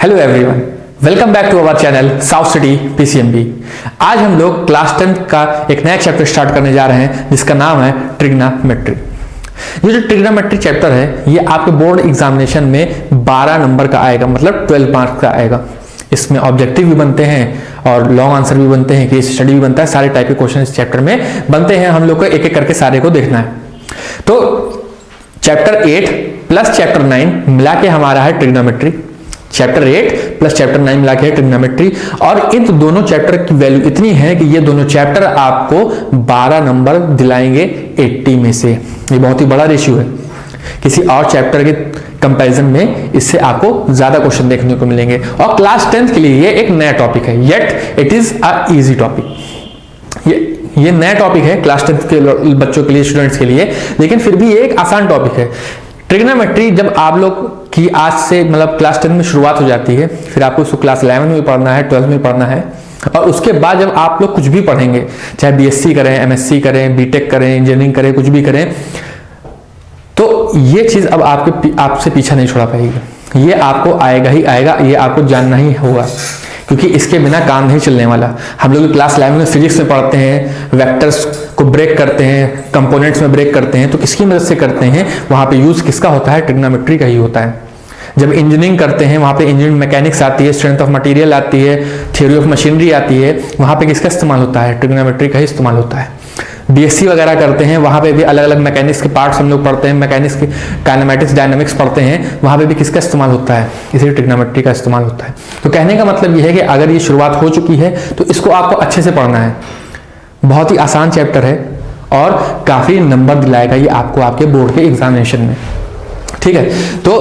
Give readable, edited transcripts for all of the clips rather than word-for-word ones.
Hello everyone, welcome back to our channel south city PCMB. आज हम लोग class 10 का एक नया चैप्टर स्टार्ट करने जा रहे हैं जिसका नाम है ट्रिग्नोमेट्री। ये जो ट्रिग्नोमेट्री चैप्टर है ये आपके बोर्ड एग्जामिनेशन में 12 नंबर का आएगा, मतलब 12 मार्क्स का आएगा। इसमें ऑब्जेक्टिव भी बनते हैं और लॉन्ग आंसर भी बनते हैं, केस स्टडी भी बनता है, सारे टाइप के क्वेश्चन इस चैप्टर में बनते हैं। हम लोग को एक एक करके सारे को देखना है। तो चैप्टर 8 प्लस चैप्टर 9 मिला के हमारा है ट्रिग्नोमेट्री। चैप्टर 8 प्लस चैप्टर 9 मिला के है ट्रिग्नोमेट्री, और इन दोनों चैप्टर की वैल्यू इतनी है कि ये दोनों चैप्टर आपको 12 नंबर दिलाएंगे 80 में से। ये बहुत ही बड़ा रेशियो है। किसी और चैप्टर के कंपैरिजन में इससे आपको ज्यादा क्वेश्चन देखने को मिलेंगे। और क्लास 10 के लिए ये एक नया टॉपिक है, yet it is a easy topic. ये नया टॉपिक है क्लास 10 के बच्चों के लिए, स्टूडेंट्स के लिए, लेकिन फिर भी ये एक आसान टॉपिक है। ट्रिग्नोमेट्री जब आप लोग की आज से मतलब क्लास 10 में शुरुआत हो जाती है, फिर आपको उसको क्लास 11 में पढ़ना है, 12 में पढ़ना है, और उसके बाद जब आप लोग कुछ भी पढ़ेंगे, चाहे बीएससी करें, एमएससी करें, बीटेक करें, इंजीनियरिंग करें, कुछ भी करें, तो ये चीज अब आपसे पीछा नहीं छोड़ा पाएगी। ये आपको आएगा ही आएगा, ये आपको जानना ही होगा, क्योंकि इसके बिना काम नहीं चलने वाला। हम लोग क्लास 11 में फिजिक्स में पढ़ते हैं, वेक्टर्स को ब्रेक करते हैं, कंपोनेंट्स में ब्रेक करते हैं, तो किसकी मदद से करते हैं? वहां पे यूज किसका होता है? ट्रिग्नोमेट्री का ही होता है। जब इंजीनियरिंग करते हैं वहां पे इंजीनियरिंग मैकेनिक्स आती है, स्ट्रेंथ ऑफ मटेरियल आती है, थ्योरी ऑफ मशीनरी आती है, वहां पे किसका इस्तेमाल होता है? ट्रिग्नोमेट्री का ही इस्तेमाल होता है। बीएससी वगैरह करते हैं, वहां पे भी अलग अलग मैकेनिक्स के पार्ट्स हम लोग पढ़ते हैं, मैकेनिक्स के काइनेमैटिक्स, डायनामिक्स पढ़ते हैं, वहां पे भी किसका इस्तेमाल होता है? इसी ट्रिग्नोमेट्री का इस्तेमाल होता है। तो कहने का मतलब यह है कि अगर ये शुरुआत हो चुकी है तो इसको आपको अच्छे से पढ़ना है। बहुत ही आसान चैप्टर है और काफी नंबर दिलाएगा ये आपको आपके बोर्ड के एग्जामिनेशन में। ठीक है, तो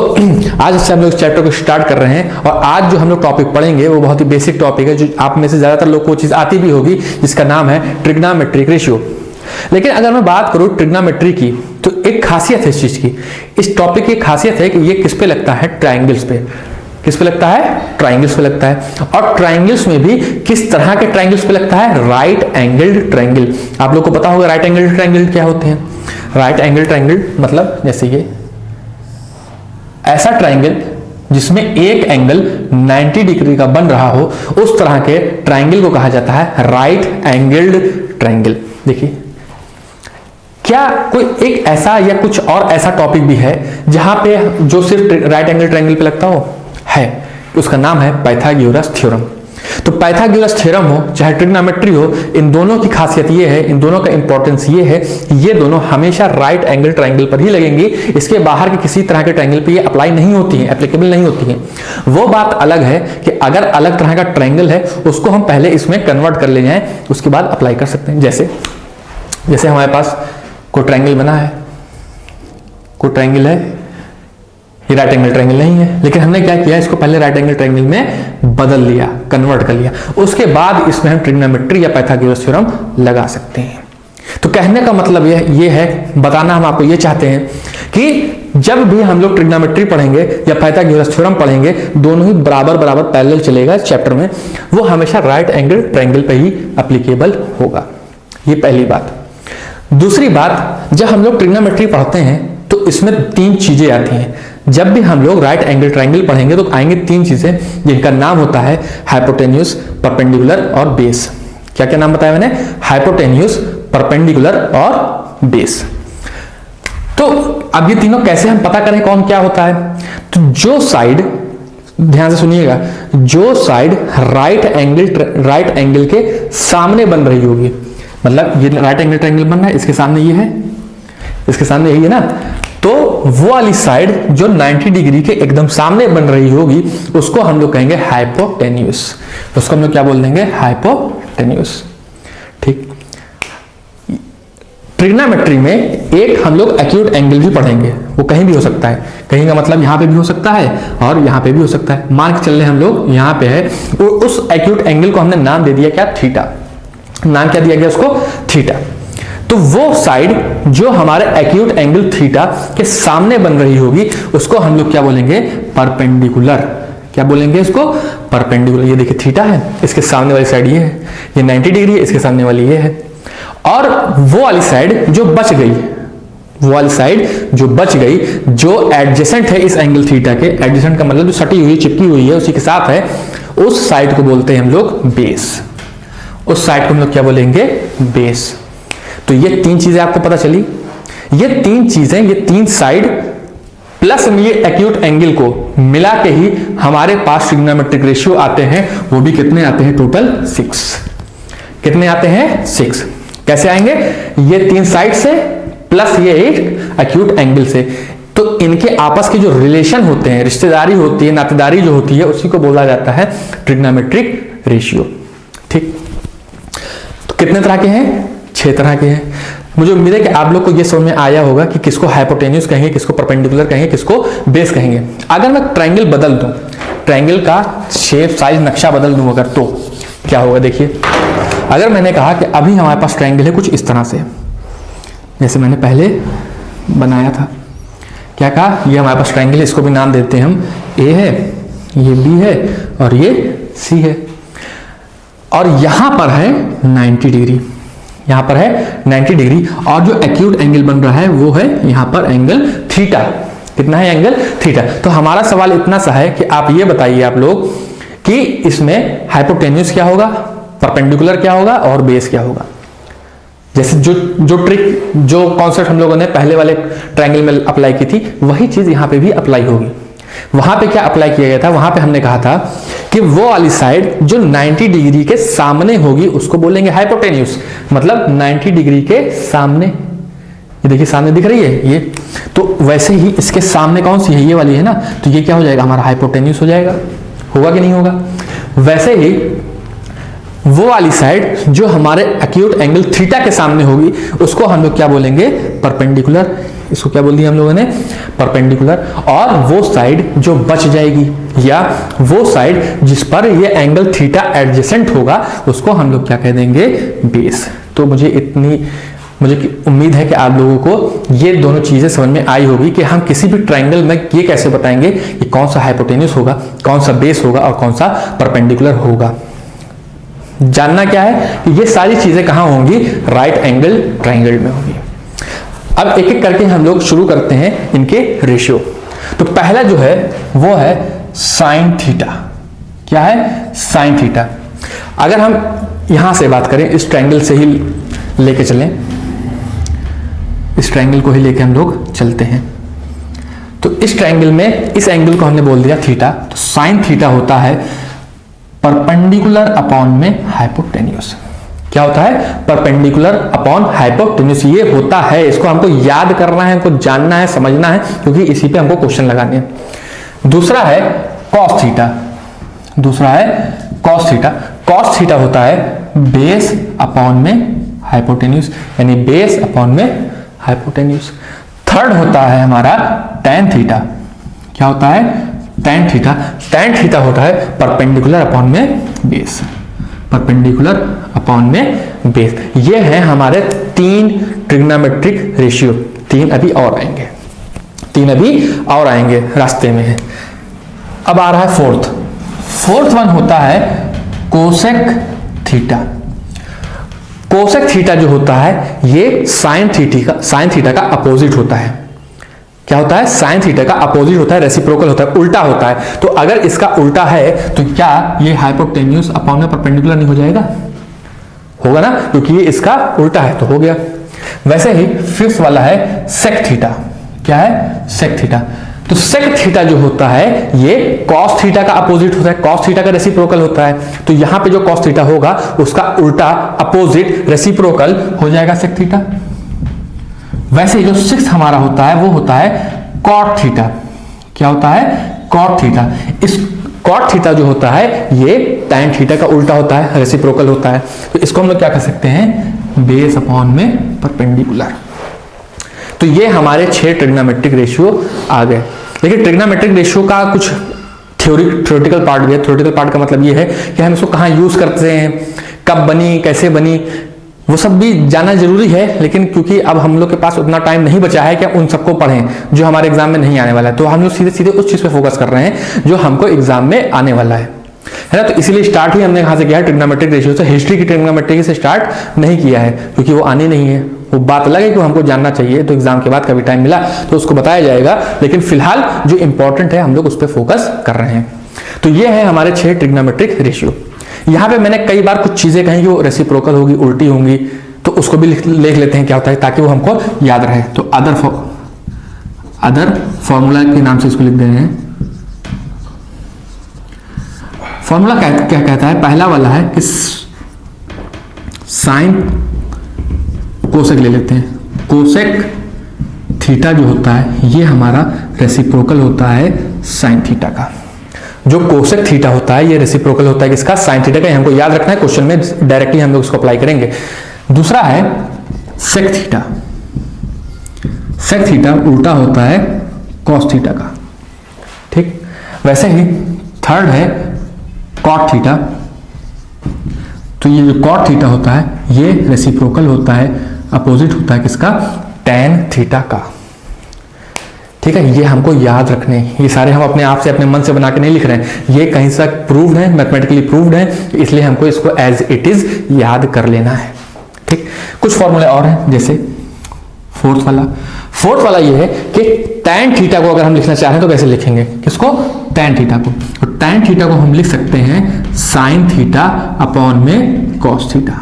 आज से हम लोग इस चैप्टर को स्टार्ट कर रहे हैं, और आज जो हम लोग टॉपिक पढ़ेंगे वो बहुत ही बेसिक टॉपिक है, जो आप में से ज्यादातर लोग को चीज आती भी होगी, जिसका नाम है ट्रिग्नोमेट्रिक रेशियो। लेकिन अगर मैं बात करूं ट्रिग्नोमेट्री की, तो एक खासियत है इस चीज की, इस टॉपिक की खासियत है कि ये किस पे लगता है? ट्रायंगल्स पे। किस पे लगता है? ट्रायंगल्स पे लगता है। और ट्रायंगल्स में भी किस तरह के ट्रायंगल्स पे लगता है? Right angled triangle. आप लोग को पता होगा राइट एंगल्ड ट्रायंगल क्या होते हैं। राइट एंगल्ड ट्रायंगल मतलब जैसे ये ऐसा ट्रायंगल जिसमें एक एंगल 90 डिग्री का बन रहा हो, उस तरह के ट्रायंगल को कहा जाता है राइट एंगल्ड ट्रायंगल। देखिए, क्या कोई एक ऐसा या कुछ और ऐसा टॉपिक भी है जहां पे जो सिर्फ राइट एंगल ट्रायंगल पे लगता हो? है। उसका नाम है पाइथागोरस थ्योरम। तो पाइथागोरस थ्योरम हो चाहे ट्रिग्नोमेट्री हो, इन दोनों की खासियत ये है, इन दोनों का इंपॉर्टेंस ये है कि ये दोनों हमेशा राइट एंगल ट्रायंगल पर ही लगेंगे। इसके बाहर के किसी तरह के ट्रायंगल पे ये अप्लाई नहीं होती है, एप्लीकेबल नहीं होती है। वो बात अलग है कि अगर अलग तरह का ट्रायंगल है उसको हम पहले इसमें कन्वर्ट कर ले जाएं, उसके बाद अप्लाई कर सकते हैं। जैसे हमारे पास कोई ट्रायंगल बना है, कोई ट्रायंगल है, ये राइट एंगल ट्रायंगल नहीं है, लेकिन हमने क्या किया, इसको पहले राइट एंगल ट्रायंगल में बदल लिया, कन्वर्ट कर लिया, उसके बाद इसमें हम ट्रिग्नोमेट्री या पाइथागोरस थ्योरम लगा सकते हैं। तो कहने का मतलब ये है, बताना हम आपको ये चाहते हैं कि जब भी हम लोग ट्रिग्नोमेट्री पढ़ेंगे या पाइथागोरस थ्योरम पढ़ेंगे, दोनों ही बराबर पैरेलल चलेगा इस चैप्टर में, वो हमेशा राइट एंगल ट्रायंगल पे ही एप्लीकेबल होगा। ये पहली बात। दूसरी बात, जब हम लोग ट्रिग्नोमेट्री पढ़ते हैं तो इसमें 3 चीजें आती हैं। जब भी हम लोग राइट एंगल ट्रायंगल पढ़ेंगे तो आएंगे 3 चीजें, जिनका नाम होता है हाइपोटेन्यूज, परपेंडिकुलर और बेस। क्या क्या नाम बताया मैंने? हाइपोटेन्यूज, परपेंडिकुलर और बेस। तो अब ये तीनों कैसे हम पता करें कौन क्या होता है? तो जो साइड, ध्यान से सुनिएगा, जो साइड राइट एंगल के सामने बन रही होगी, मतलब ये राइट एंगल ट्रायंगल बन रहा है, इसके सामने ये है, इसके सामने यही है ना, तो वो वाली साइड जो 90 डिग्री के एकदम सामने बन रही होगी उसको हम लोग कहेंगे हाइपोटेन्यूज। उसको हम लोग क्या बोल देंगे? हाइपोटेन्यूज। ठीक। ट्रिग्नोमेट्री में एक हम लोग एक्यूट एंगल भी पढ़ेंगे, वो कहीं भी हो सकता है। कहीं का मतलब यहां पे भी हो सकता है और यहां पे भी हो सकता है। मान के चल रहे हम लोग यहां पे है, उस एक्यूट एंगल को हमने नाम दे दिया क्या? थीटा। नाम क्या दिया गया उसको? थीटा। तो वो साइड जो हमारे एक्यूट एंगल थीटा के सामने बन रही होगी उसको हम लोग क्या बोलेंगे? परपेंडिकुलर। क्या बोलेंगे इसको? परपेंडिकुलर। ये देखिए थीटा है, इसके सामने वाली साइड ये है, ये 90 डिग्री है, इसके सामने वाली ये है। और वो वाली साइड जो बच गई, वो वाली साइड जो बच गई, जो एडजेसेंट है इस एंगल थीटा के, एडजेसेंट का मतलब जो सटी हुई चिपकी हुई है उसी के साथ है, उस साइड को बोलते हैं हम लोग बेस। उस साइड को हम लोग क्या बोलेंगे? बेस। तो ये तीन चीजें आपको पता चली। ये तीन चीजें, ये तीन साइड प्लस ये एक्यूट एंगल को मिला के ही हमारे पास ट्रिग्नोमेट्रिक रेशियो आते हैं। वो भी कितने आते हैं? टोटल 6। कितने आते हैं? 6। कैसे आएंगे? ये तीन साइड से प्लस ये एक एक्यूट एंगल से। तो इनके आपस के जो रिलेशन होते हैं, रिश्तेदारी होती है, नातेदारी जो होती है, उसी को बोला जाता है ट्रिग्नोमेट्रिक रेशियो। ठीक, तो कितने तरह के हैं? 6 तरह के हैं। मुझे उम्मीद है कि आप लोग को यह समझ में आया होगा कि किसको हाइपोटेन्यूज कहेंगे, किसको परपेंडिकुलर कहेंगे, किसको बेस कहेंगे। अगर मैं ट्रायंगल बदल दूं, ट्रायंगल का शेप, साइज, नक्शा बदल दूं अगर, तो क्या होगा? देखिए, अगर मैंने कहा कि अभी हमारे पास ट्रायंगल है कुछ इस तरह से, जैसे मैंने पहले बनाया था, क्या कहा? ये हमारे पास ट्रायंगल है, इसको भी नाम देते हैं हम, ए है, ये बी है और ये सी है, और यहां पर है 90 डिग्री, यहां पर है 90 डिग्री, और जो एक्यूट एंगल बन रहा है वो है यहां पर एंगल थीटा। कितना है? Angle theta. तो हमारा सवाल इतना सा है कि आप ये बताइए आप लोग कि इसमें हाइपोटेन्यूज क्या होगा, परपेंडिकुलर क्या होगा और बेस क्या होगा। जैसे जो ट्रिक, जो कॉन्सेप्ट हम लोगों ने पहले वाले ट्रायंगल में अप्लाई की थी, वही चीज यहां पे भी अप्लाई होगी। वहां पे क्या अप्लाई किया गया था? वहां पे हमने कहा था कि वो वाली साइड जो 90 डिग्री के सामने होगी उसको बोलेंगे हाइपोटेन्यूज। मतलब 90 डिग्री के सामने, ये देखिए सामने दिख रही है ये, तो वैसे ही इसके सामने कौन सी है? ये वाली है ना, तो ये क्या हो जाएगा? हमारा हाइपोटेन्यूज हो जाएगा। होगा कि नहीं होगा? वैसे ही वो वाली साइड जो हमारे एक्यूट एंगल थीटा के सामने होगी उसको हम लोग क्या बोलेंगे? परपेंडिकुलर। इसको क्या बोल दिया हम लोगों ने? परपेंडिकुलर। और वो साइड जो बच जाएगी या वो साइड जिस पर ये एंगल थीटा एडजेसेंट होगा उसको हम लोग क्या कह देंगे? बेस। तो मुझे उम्मीद है कि आप लोगों को ये दोनों चीजें समझ में आई होगी कि हम किसी भी ट्रायंगल में ये कैसे बताएंगे कि कौन सा हाइपोटेन्यूज होगा, कौन सा बेस होगा और कौन सा परपेंडिकुलर होगा। जानना क्या है कि ये सारी चीजें कहां होंगी? राइट एंगल ट्रायंगल में होंगी। अब एक एक करके हम लोग शुरू करते हैं इनके रेशियो। तो पहला जो है वो है साइन थीटा। क्या है? Sine theta. अगर हम यहां से बात करें, इस ट्रायंगल से ही लेके चलें, इस ट्रायंगल को ही लेके हम लोग चलते हैं, तो इस ट्रायंगल में इस एंगल को हमने बोल दिया थीटा। तो साइन थीटा होता है परपेंडिकुलर अपॉन में हाइपोटेन्यूज। क्या होता है? Perpendicular upon hypotenuse. ये होता है, इसको हमको याद करना है, हमको जानना है, समझना है, क्योंकि इसी पे हमको क्वेश्चन लगाने हैं। दूसरा है कॉस थीटा। दूसरा है कॉस थीटा। कॉस थीटा होता है बेस अपॉन में हाइपोटेन्यूज, यानी बेस अपॉन में हाइपोटेन्यूज। थर्ड होता है हमारा टैन थीटा। क्या होता है? Tan theta. टैन थीटा होता है परपेंडिकुलर अपॉन में बेस। परपेंडिकुलर अपॉन में बेस। ये है हमारे 3 ट्रिग्नोमेट्रिक रेशियो। 3 अभी और आएंगे, 3 अभी और आएंगे, रास्ते में है। अब आ रहा है फोर्थ वन होता है कोसेक थीटा। कोसेक थीटा जो होता है ये साइन थीटा का अपोजिट होता है। क्या होता है? साइन थीटा का अपोजिट होता है, रेसिप्रोकल होता है, उल्टा होता है। तो अगर इसका उल्टा है तो क्या ये हाइपोटेन्यूज अपॉन में परपेंडिकुलर नहीं हो जाएगा? होगा ना, क्योंकि ये इसका उल्टा है, तो हो गया। वैसे ही फिफ्थ वाला है सेक थीटा। क्या है? Sec theta. तो सेक थीटा जो होता है ये कॉस थीटा का अपोजिट होता है, कॉस थीटा का रेसिप्रोकल होता है। तो यहां पे जो कॉस थीटा होगा उसका उल्टा अपोजिट रेसिप्रोकल हो जाएगा सेक थीटा। वैसे जो सिक्स्थ हमारा होता है वो होता है कॉट थीटा। क्या होता है? Cot theta. इस कॉट थीटा जो होता है ये टैन थीटा का उल्टा होता है, रेसिप्रोकल होता है। तो इसको हम लोग क्या कह सकते हैं? बेस अपॉन में परपेंडिकुलर। तो ये हमारे 6 ट्रिग्नोमेट्रिक रेशियो आ गए। लेकिन ट्रिग्नोमेट्रिक रेशियो का कुछ थ्योरेटिकल पार्ट भी है। थ्योरेटिकल पार्ट का मतलब ये है कि हम इसको कहाँ यूज करते हैं, कब बनी, कैसे बनी, वो सब भी जानना जरूरी है। लेकिन क्योंकि अब हम लोग के पास उतना टाइम नहीं बचा है कि उन सबको पढ़ें जो हमारे एग्जाम में नहीं आने वाला है, तो हम लोग सीधे सीधे उस चीज पे फोकस कर रहे हैं जो हमको एग्जाम में आने वाला है ना। तो इसीलिए स्टार्ट ही हमने कहां से किया है? ट्रिग्नोमेट्रिक रेशियो से। हिस्ट्री की ट्रिग्नोमेट्रिक से स्टार्ट नहीं किया है क्योंकि वो आनी नहीं है। वो बात अलग है कि हमको जानना चाहिए, तो एग्जाम के बाद कभी टाइम मिला तो उसको बताया जाएगा, लेकिन फिलहाल जो इंपॉर्टेंट है हम लोग उस पर फोकस कर रहे हैं। तो ये है हमारे 6 ट्रिग्नोमेट्रिक रेशियो। यहां पे मैंने कई बार कुछ चीजें कही जो रेसिप्रोकल होगी, उल्टी होंगी, तो उसको भी लिख लेते हैं क्या होता है, ताकि वो हमको याद रहे। तो अदर फॉर्मूला के नाम से इसको लिख दे रहे हैं। फॉर्मूला क्या कहता है, पहला वाला है कि साइन कोसेक ले लेते हैं। कोसेक थीटा जो होता है ये हमारा रेसिप्रोकल होता है साइन थीटा का। जो कोसेक थीटा होता है ये रेसिप्रोकल होता है किसका, साइन थीटा का। हमको याद रखना है, क्वेश्चन में डायरेक्टली हम लोग उसको अप्लाई करेंगे। दूसरा है सेक थीटा। सेक थीटा उल्टा होता है कॉस थीटा का, ठीक। वैसे ही थर्ड है कॉट थीटा। तो ये जो कॉट थीटा होता है ये रेसिप्रोकल होता है, अपोजिट होता है किसका, टैन थीटा का, ठीक है। ये हमको याद रखने, ये सारे हम अपने आप से अपने मन से बना के नहीं लिख रहे हैं, ये कहीं से प्रूव्ड है, मैथमेटिकली प्रूव्ड है, इसलिए हमको इसको एज इट इज याद कर लेना है, ठीक। कुछ फॉर्मूले और हैं, जैसे फोर्थ वाला ये है कि टैन थीटा को अगर हम लिखना चाहें तो कैसे लिखेंगे, किसको, टैन थीटा को। तो टैन थीटा को हम लिख सकते हैं साइन थीटा अपॉन में कॉस थीटा।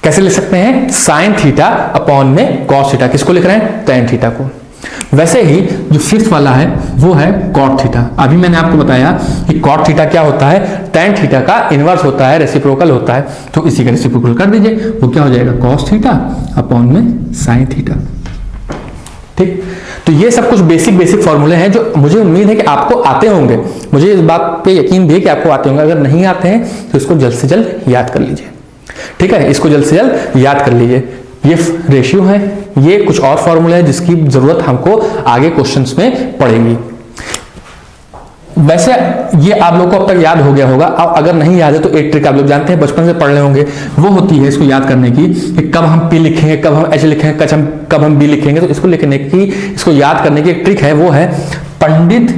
कैसे लिख सकते हैं, साइन थीटा अपॉन में कॉस थीटा। किसको लिख रहे हैं, टैन थीटा को। वैसे ही जो फिफ्थ वाला है वो है कॉट थीटा। अभी मैंने आपको बताया कि कॉट थीटा क्या होता है, टैन थीटा का इनवर्स होता है, रेसिप्रोकल होता है। तो इसी का रेसिप्रोकल कर दीजिए, वो क्या हो जाएगा, कॉस थीटा अपॉन में साइन थीटा, ठीक। तो ये सब कुछ बेसिक फॉर्मूले हैं जो मुझे उम्मीद है कि आपको आते होंगे। मुझे इस बात पे यकीन भी है कि आपको आते होंगे। अगर नहीं आते हैं तो इसको जल्द से जल्द याद कर लीजिए, ठीक है। इसको जल्द से जल्द याद कर लीजिए। ये रेशियो है, ये कुछ और फॉर्मूले हैं जिसकी जरूरत हमको आगे क्वेश्चंस में पड़ेगी। वैसे ये आप लोग को अब तक याद हो गया होगा। अब अगर नहीं याद है तो एक ट्रिक आप लोग जानते हैं, बचपन से पढ़ रहे होंगे, वो होती है इसको याद करने की कि कब हम पी लिखेंगे, कब हम एच लिखेंगे, कब हम बी लिखेंगे। तो इसको लिखने की, इसको याद करने की एक ट्रिक है, वो है पंडित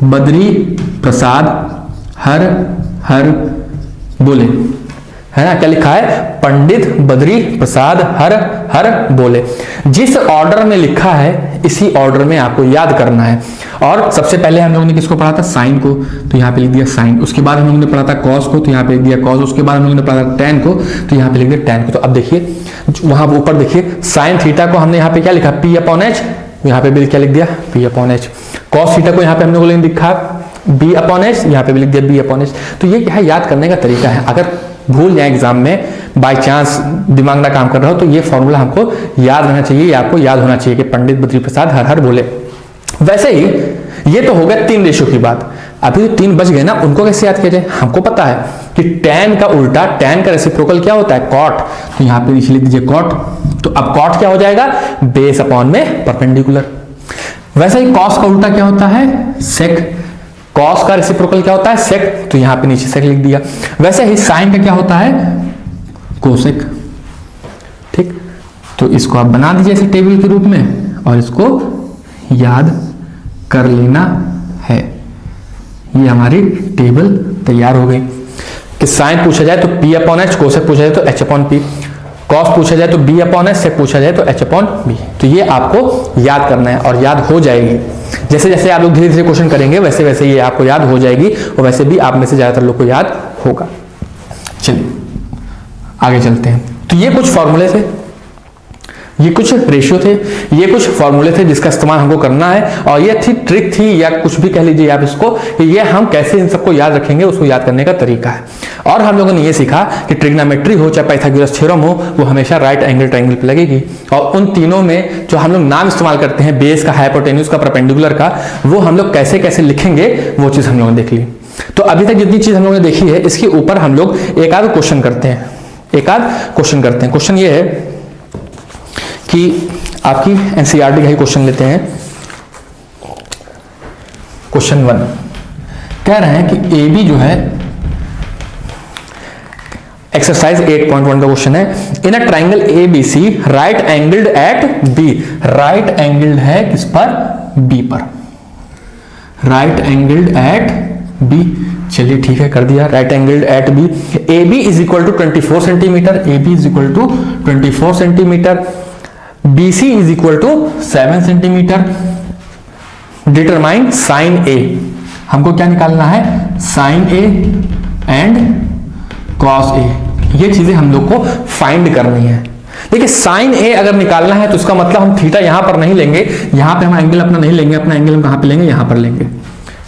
बद्री प्रसाद हर हर बोले, है ना। क्या लिखा है, पंडित बद्री प्रसाद हर हर बोले। जिस ऑर्डर में लिखा है इसी ऑर्डर में आपको याद करना है। और सबसे पहले हम लोगों ने किसको पढ़ा था, साइन को, तो यहाँ पे लिख दिया साइन। उसके बाद हम लोगों ने पढ़ा था कॉस को, तो यहाँ पे लिख दिया कॉस। उसके बाद हम लोगों ने पढ़ा था टैन को, तो यहाँ पे लिख दिया टैन को। तो अब देखिए वहां ऊपर देखिए, साइन थीटा को हमने यहाँ पे क्या लिखा, पी अपॉन एच, यहाँ पे भी क्या लिख दिया, P upon H. Cos theta को यहाँ पे हम लोगों ने लिखा बी अपॉन एच, यहाँ पे भी लिख दिया बी अपॉन एच। तो ये क्या है, याद करने का तरीका है। अगर भूल जाए एग्जाम में, बाय चांस दिमाग ना काम कर रहा हो, तो ये फॉर्मूला हमको याद रहना चाहिए, ये आपको याद होना चाहिए कि पंडित बद्री प्रसाद हर हर बोले। वैसे ही ये तो हो गया 3 रेशियो की बात। अभी जो 3 बच गए ना, उनको कैसे याद किया जाए। हमको पता है कि टैन का उल्टा, टैन का रेसिप्रोकल क्या होता है, कॉट। तो यहाँ पे लिख दीजिए कॉट। तो अब कॉट क्या हो जाएगा, बेस अपॉन में परपेंडिकुलर। वैसे ही कॉस का उल्टा क्या होता है, सेक। कॉस का रेसिप्रोकल क्या होता है, सेक। तो यहां पे नीचे सेक लिख दिया। वैसे ही साइन का क्या होता है, कोसेक, ठीक। तो इसको आप बना दीजिए ऐसे टेबल के रूप में और इसको याद कर लेना है। ये हमारी टेबल तैयार हो गई कि साइन पूछा जाए तो पी अपॉन एच, कोसेक पूछा जाए तो एच अपॉन पी, कॉस पूछा जाए तो बी अपॉन एच, सेक पूछा जाए तो एच अपॉन बी। तो ये आपको याद करना है और याद हो जाएगी। जैसे जैसे आप लोग धीरे धीरे क्वेश्चन करेंगे वैसे वैसे ये आपको याद हो जाएगी, और वैसे भी आप में से ज्यादातर लोग को याद होगा। चलिए आगे चलते हैं। तो ये कुछ फॉर्मूले थे, ये कुछ रेशियो थे, ये कुछ फॉर्मूले थे जिसका इस्तेमाल हमको करना है। और ये थी ट्रिक थी, या कुछ भी कह लीजिए आप इसको, कि ये हम कैसे इन सबको याद रखेंगे, उसको याद करने का तरीका है। और हम लोगों ने ये सीखा कि ट्रिग्नोमेट्री हो चाहे पाइथागोरस थ्योरम हो, वो हमेशा राइट एंगल ट्रायंगल पे लगेगी। और उन तीनों में जो हम लोग नाम इस्तेमाल करते हैं, बेस का, हाइपोटेन्यूज का, परपेंडिकुलर का, वो हम लोग कैसे कैसे लिखेंगे वो चीज हम लोगों ने देख ली। तो अभी तक जितनी चीज हम लोगों ने देखी है, इसके ऊपर हम लोग एक आध क्वेश्चन करते हैं, क्वेश्चन ये है कि आपकी एनसीईआरटी का ही क्वेश्चन लेते हैं। क्वेश्चन 1 कह रहे हैं कि ए बी जो है, एक्सरसाइज 8.1 का क्वेश्चन है। In a triangle A B C right angled at B, right angled है किस पर, बी पर, राइट एंगल्ड एट बी। चलिए ठीक है, कर दिया। Right angle at B, A B is equal to 24 centimetre, A B is equal to 24 centimetre, B C is equal to 7 centimetre. Determine sine A, हमको क्या निकालना है, sine A and cos A, ये चीजें हम लोग को फाइंड करनी है। देखिए साइन ए अगर निकालना है तो इसका मतलब हम थीटा यहां पर नहीं लेंगे, यहां पे हम एंगल अपना नहीं लेंगे, अपना एंगल हम कहां पे लेंगे, यहां पर लेंगे।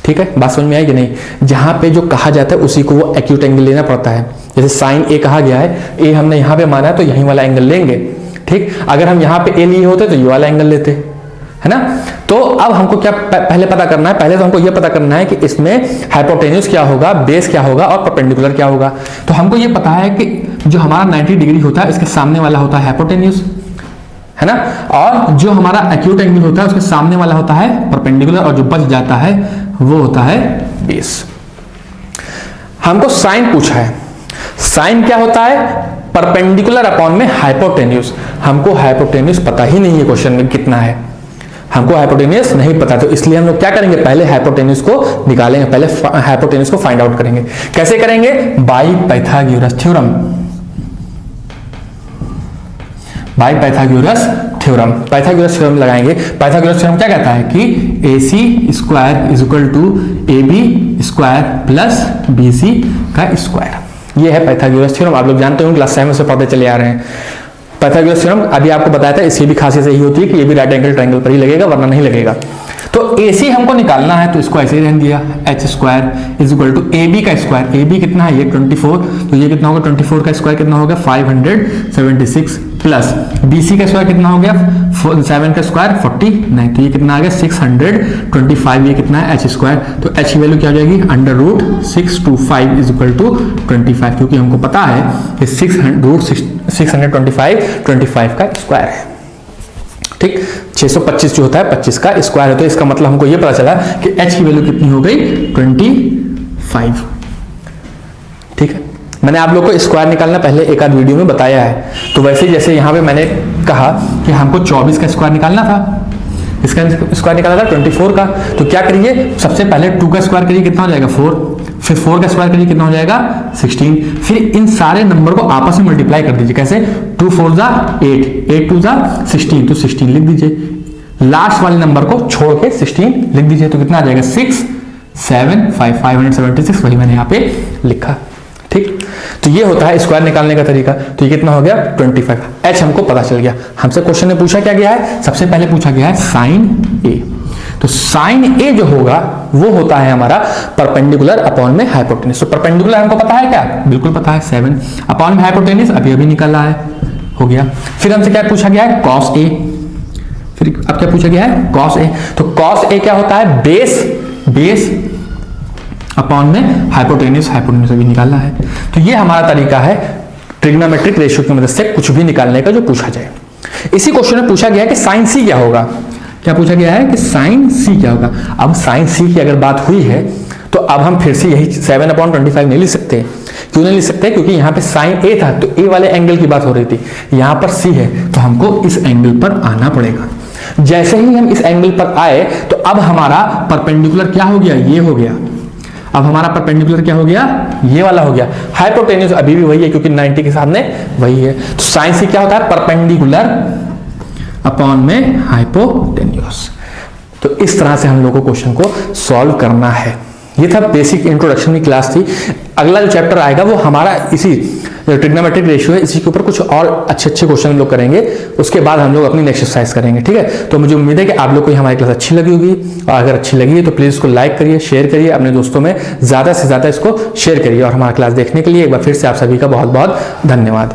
ठीक है, बात समझ में आई कि नहीं? जहां पे जो कहा जाता है उसी को वो एक्यूट एंगल लेना पड़ता है। जैसे साइन ए कहा गया है, ए हमने यहां पे माना है तो यही वाला एंगल लेंगे। ठीक, अगर हम यहां पे ए लिए होते तो ये वाला एंगल लेते, है ना। तो अब हमको क्या पहले पता करना है, पहले तो हमको यह पता करना है कि इसमें हाइपोटेन्यूज क्या होगा, बेस क्या होगा और परपेंडिकुलर क्या होगा। तो हमको यह पता है कि जो हमारा 90 डिग्री होता है इसके सामने वाला होता है हाइपोटेन्यूज, है ना, और जो हमारा एक्यूट एंगल होता है उसके सामने वाला होता है परपेंडिकुलर, और जो बच जाता है वो होता है बेस। हमको साइन पूछा है, साइन क्या होता है, परपेंडिकुलर अपॉन में हाइपोटेन्यूज। हमको हाइपोटेन्यूज पता ही नहीं है क्वेश्चन में कितना है, हमको हाइपोटेन्यूज नहीं पता, तो इसलिए हम लोग क्या करेंगे, पहले हाइपोटेन्यूज को निकालेंगे, पहले हाइपोटेन्यूज को फाइंड आउट करेंगे। कैसे करेंगे, by Pythagoras theorem, by Pythagoras theorem. Pythagoras theorem लगाएंगे। पाइथागोरस थ्योरम क्या कहता है कि AC square is equal to AB square plus BC का स्क्वायर, ये है पाइथागोरस थ्योरम। आप लोग जानते हो क्लास 7 से पढ़ते चले आ रहे हैं। पाइथागोरस थ्योरम अभी आपको बताया था, इसकी भी खासियत यही होती है कि ये भी राइट एंगल ट्रायंगल पर ही लगेगा, वरना नहीं लगेगा। तो AC हमको निकालना है तो इसको ऐसे ही रहने दिया, h square is equal to AB का स्क्वायर, AB कितना है, ये 24, तो ये कितना होगा, 24 का स्क्वायर कितना होगा, 576 प्लस BC का स्क्वायर कितना हो गया, 7 का स्क्वायर 49, तो ये कितना आ गया 625, ये कितना है h स्क्वायर, तो h की वैल्यू क्या हो जाएगी, √625 इज इक्वल टू 25, क्योंकि हमको पता है कि 625 का स्क्वायर है। ठीक, 625 जो होता है 25 का स्क्वायर है, तो इसका मतलब हमको ये पता चला कि h की वैल्यू कितनी हो गई, 25। ठीक है, मैंने आप लोग को स्क्वायर निकालना पहले एक आध वीडियो में बताया है। तो वैसे जैसे यहाँ पे मैंने कहा कि हमको 24 का स्क्वायर निकालना था, इसका स्क्वायर निकालना था 24 का, तो क्या करिए, सबसे पहले 2 का स्क्वायर करिए, कितना हो जाएगा 4, फिर 4 का स्क्वायर करिए, कितना हो जाएगा 16, फिर इन सारे नंबर को आपस में मल्टीप्लाई कर दीजिए। कैसे, 2 4 जा 8, 8 2 जा 16, तो 16 लिख दीजिए, लास्ट वाले नंबर को छोड़ के 16 लिख दीजिए, तो कितना आ जाएगा 6 7 5 576, वही मैंने यहाँ पे लिखा। ठीक, तो ये होता है स्क्वायर निकालने का तरीका। तो ये कितना हो गया 25, h हमको पता चल गया। हमसे क्वेश्चन में पूछा क्या गया है, सबसे पहले पूछा गया है साइन ए, तो साइन ए जो होगा वो होता है हमारा परपेंडिकुलर अपॉन में हाइपोटेन्यूज। तो परपेंडिकुलर हमको पता है क्या, बिल्कुल पता है 7, अपॉन में हाइपोटेन्यूज अभी निकाला है, हो गया। फिर हमसे क्या पूछा गया है, कॉस ए, फिर अब क्या पूछा गया है, कॉस ए, तो कॉस ए क्या होता है, बेस अपॉन में हाइपोटेन्यूज, हाइपोटेन्यूज अभी निकालना है। तो ये हमारा तरीका है ट्रिग्नोमेट्रिक रेशियो की मदद से कुछ भी निकालने का जो पूछा जाए। इसी क्वेश्चन में पूछा गया है कि साइन सी क्या होगा, क्या पूछा गया है कि साइन सी क्या होगा। अब साइन सी की अगर बात हुई है तो अब हम फिर से यही 7/25 नहीं लिख सकते। क्यों नहीं लिख सकते, क्योंकि यहाँ पे साइन ए था तो ए वाले एंगल की बात हो रही थी, यहाँ पर सी है तो हमको इस एंगल पर आना पड़ेगा। जैसे ही हम इस एंगल पर आए तो अब हमारा परपेंडिकुलर क्या हो गया, ये हो गया। अब हमारा परपेंडिकुलर क्या हो गया, ये वाला हो गया। हाइपोटेन्यूज अभी भी वही है क्योंकि 90 के सामने वही है। तो साइन सी क्या होता है, परपेंडिकुलर अपॉन में हाइपोटेन्यूज। तो इस तरह से हम लोग को क्वेश्चन को सॉल्व करना है। ये था बेसिक इंट्रोडक्शन की क्लास थी। अगला जो चैप्टर आएगा वो हमारा इसी ट्रिग्नोमेट्रिक रेशियो है, इसी के ऊपर कुछ और अच्छे ज्क्वेश्चन हम लोग करेंगे। उसके बाद हम लोग अपनी नेक्स्ट एक्सरसाइज करेंगे, ठीक है। तो मुझे उम्मीद है कि आप लोग को हमारी क्लास अच्छी लगी होगी, और अगर अच्छी लगी है तो प्लीज इसको लाइक करिए, शेयर करिए, अपने दोस्तों में ज्यादा से ज्यादा इसको शेयर करिए। और हमारा क्लास देखने के लिए एक बार फिर से आप सभी का बहुत बहुत धन्यवाद।